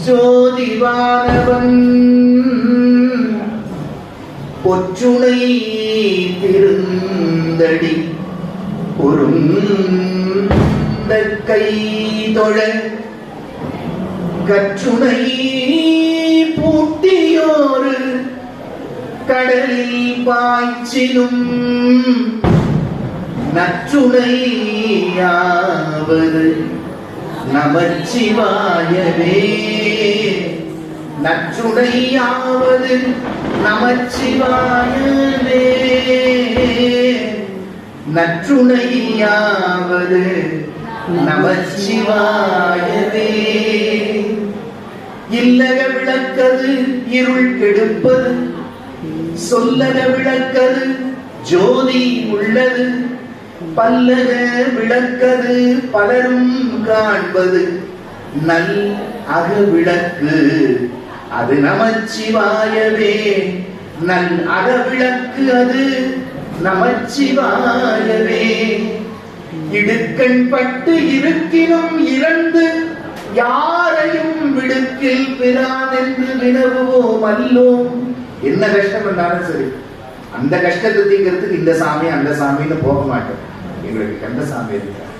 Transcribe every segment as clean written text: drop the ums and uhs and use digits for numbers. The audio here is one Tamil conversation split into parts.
ஜோதிவானவன் பொற்றுணை திருந்தடி பொருந்த கை தொழ கற்றுணை பூட்டியோரு கடலில் பாய்ச்சினும் நற்றுணையாவது நமச்சிவாயவே. நற்றுணையாவது நமச்சிவாயவே. நற்றுணையாவது நமச்சிவாயவே. இல்லக விளக்கது இருள் கெடுப்பது, சொல்லக விளக்கது ஜோதி உள்ளது, பல்லக விளக்கது பலரும் காண்பது, நல் அக விளக்கு அது நமச்சிவாயவே. நல் அக விளக்கு அது நமச்சிவாயவே. இடுக்கண் பட்டு இருக்கினும் இறந்து யாரையும் விடுக்கில் பிரான் என்று வினவுவோம் அல்லோம். என்ன கஷ்டம் இருந்தாலும் சரி, அந்த கஷ்டத்தை தீர்க்கிறதுக்கு இந்த சாமி அந்த சாமின்னு போக மாட்டோம். எங்களுக்கு கந்த சாமி இருக்கிறார்.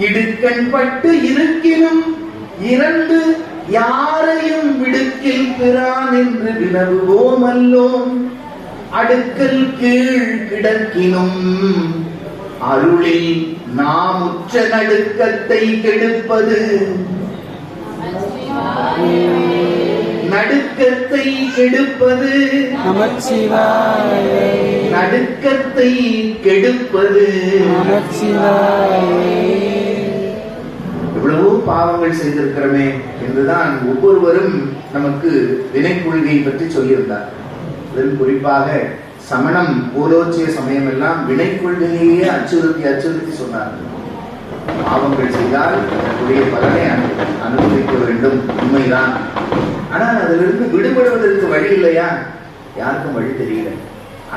இடுக்கண் பட்டு இருக்கினும் இறந்து யாரையும் விடுக்கில் பிரான் என்று வினவுவோம் அல்லோம். அடுக்கல் கீழ் கிடக்கினும் அருளில் நாம் உற்ற நடுக்கத்தை கெடுப்பது, நடுக்கத்தை கெடுப்பது நமச்சிவாயவே. நடுக்கத்தை கெடுப்பது நமச்சிவாயவே. எவ்வளவோ பாவங்கள் செய்திருக்கிறோமே என்றுதான் ஒவ்வொருவரும் நமக்கு வினை கொள்கையை பற்றி சொல்லியிருந்தார். அதில் குறிப்பாக சமணம் பூலோச்சிய சமயம் எல்லாம் வினை கொள்கையே அச்சுறுத்தி சொன்னார்கள். பாவங்கள் செய்தால் அதற்குரிய பலனை அனுபவிக்க வேண்டும், உண்மைதான். ஆனால் அதிலிருந்து விடுபடுவதற்கு வழி இல்லையா? யாருக்கும் வழி தெரியல.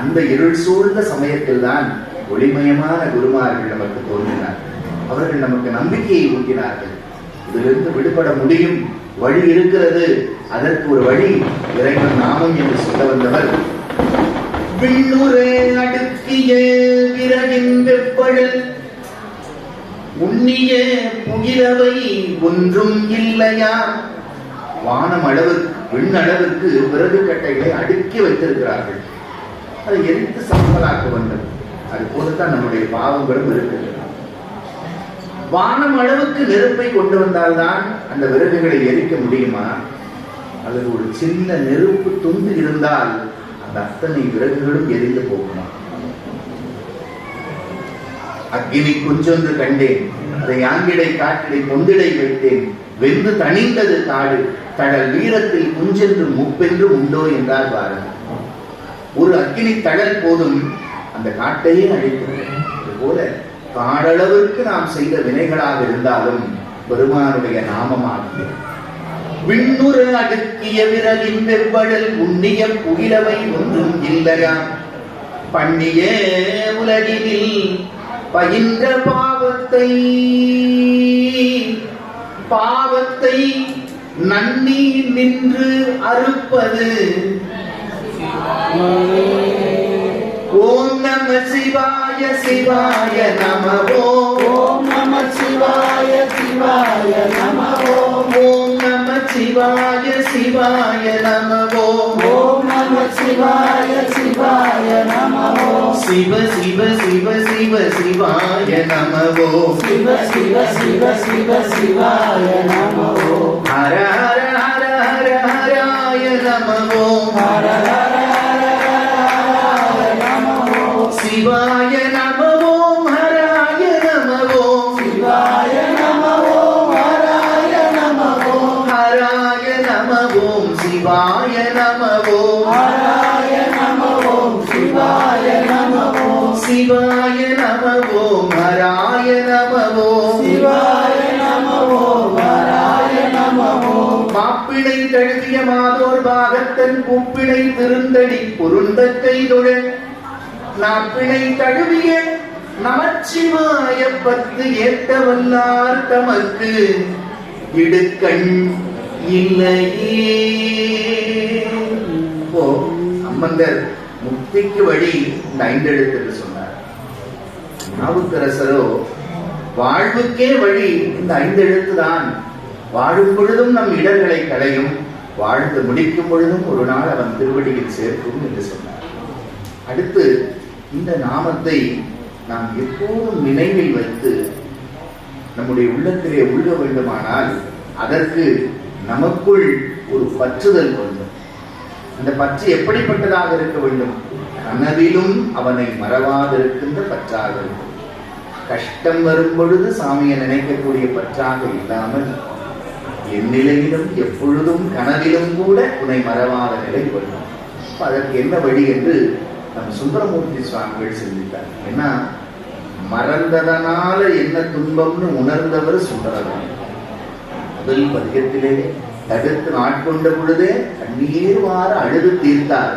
அந்த இருள் சூழ்ந்த சமயத்தில் தான் ஒளிமயமான குருமார்கள் நமக்கு தோன்றினார். அவர்கள் நமக்கு நம்பிக்கையை ஊட்டினார்கள். இதிலிருந்து விடுபட முடியும், வழி இருக்கிறது. அதற்கு ஒரு வழி இறைவன் நாமம் என்று சொல்ல வந்தவர். விண்ணுரே அடுக்கிய விரவின் வெப்பழல் உண்ணிய புகிரவை ஒன்றும் இல்லையா. வானம் அளவுக்கு விண்ணளவுக்கு விறகு கட்டைகளை அடுக்கி வைத்திருக்கிறார்கள். அதை எரித்து சமலாக்க வேண்டும். அது போலத்தான் நம்முடைய பாவங்களும் இருக்கிறது. வானம் அளவுக்கு நெருப்பை கொண்டு வந்தால்தான் அந்த விறகுகளை எரிக்க முடியுமா? அல்லது ஒரு சின்ன நெருப்பு துண்டு இருந்தால் அந்த அத்தனை விறகுகளும் எரிந்து போகுமா? அக்கினி குஞ்சொன்று கண்டேன், அதை யாங்கிடை காட்டிடை பொந்திடை வைத்தேன், வெந்து தணிந்தது காடு, தடல் வீரத்தில் குஞ்சென்று முப்பென்று உண்டோ என்றார் பாரதி. ஒரு அக்கினி தடல் போதும் அந்த காட்டையே அழிக்கிறது. அதுபோல காடளவிற்கு நாம் செய்த வினைகளாக இருந்தாலும் பெருமானுடைய நாமமாகிய விண்ணுற அடுக்கிய விரலின் வெவ்வழல் உண்ணிய புகிலவை ஒன்றும் இல்லையா. பண்ணிய உலகினில் பயின்ற பாவத்தை நன்னி நின்று அறுப்பது. ஓம் நம சிவாய சிவாய நமவோ. ஓம் நம சிவாய சிவாய நமவோ. ஓம் நம சிவாய சிவாய நமவோ. ஓம் நம சிவாய சிவாய நமவோ. சிவ சிவ சிவ சிவ சிவாய நமவோ. சிவ சிவ சிவ சிவ சிவாய நமவோ. ஹர ஹர ஹர ஹர ஹராய நமவோ. ஹர ஹர சிவாய நமவோ. ஹராய நமவோ. சிவாய நமவோ. ஹராய நமவோ. ஹராய நமவோ. சிவாய நமவோ. ஹராய நமவோ. சிவாய நமவோ. சிவாய நமவோ. ஹராய நமவோ. சிவாய நமவோ. ஹராய நமவோ. மாப்பிளை தழுவிய மாதோர் பாகத்தன் கூப்பிளை திருந்தடி பொருந்த கைதொழ நாப்பிணை தழுவிய நமச்சிவாய பத்து ஏற்ற வல்லார் தமக்கு இடுக்கண் இல்லையே. அப்போ சம்பந்தர் முக்திக்கு வழி இந்த 5 எழுத்து என்று சொன்னார். நாவுக்கரசரோ வாழ்வுக்கே வழி இந்த 5 எழுத்து தான். வாழும் பொழுதும் நம் இடர்களை களையும், வாழ்ந்து முடிக்கும் பொழுதும் ஒரு நாள் அவன் திருவடியில் சேர்க்கும் என்று சொன்னார். அடுத்து இந்த நாமத்தை நாம் எப்போதும் நினைவில் வைத்து நம்முடைய உள்ளத்திலே உள்ள வேண்டுமானால் அதற்கு நமக்குள் ஒரு பற்றுதல் வேண்டும். அந்த பற்று எப்படிப்பட்டதாக இருக்க வேண்டும்? கனவிலும் அவனை மறவாதிருக்கின்ற பற்றாக வேண்டும். கஷ்டம் வரும் பொழுது சாமியை நினைக்கக்கூடிய பற்றாக இல்லாமல் என் நிலையிலும் எப்பொழுதும் கனவிலும் கூட உன்னை மறவாத நிலை வேண்டும். அதற்கு என்ன வழி என்று நம் சுந்தரமூர்த்தி சுவாமிகள் சிந்தித்தார். ஏன்னா மறந்ததனால என்ன துன்பம்னு உணர்ந்தவர் சுந்தரர். முதல் பதிகத்திலே தடுத்து ஆட்கொண்ட பொழுதே கண்ணீர் வார அழுது தீர்த்தார்.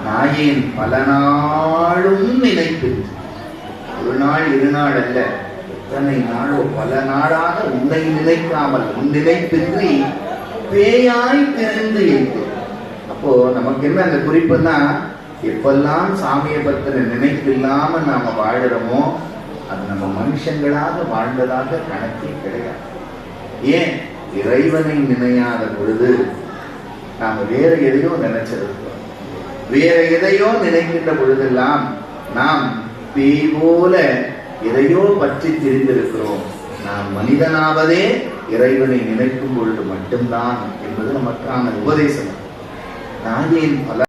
நாயேன் பல நாளும் நினைப்பேன், ஒரு நாள் 2 நாள் அல்ல, எத்தனை நாளோ பல நாளாக உன்னை நினைக்காமல் உன் நினைப்பின்றி பேயாய் திறந்து இருந்தேன். அப்போ நமக்கு என்ன அந்த குறிப்புன்னா, எப்பெல்லாம் சாமியை பத்தின நினைப்பு இல்லாம நாம வாழறோமோ அது நம்ம மனுஷங்களாக வாழ்ந்ததாக கணக்கில் கிடையாது. ஏன்? இறைவனை நினையாத பொழுது நாம வேற எதையோ நினைச்சிருக்கிறோம். வேற எதையோ நினைக்கின்ற பொழுதெல்லாம் நாம் பேய் போல எதையோ பற்றி திரிந்திருக்கிறோம். நாம் மனிதனாவதே இறைவனை நினைக்கும் பொழுது மட்டும்தான் என்பது நமக்கான உபதேசம். நாயேன் பல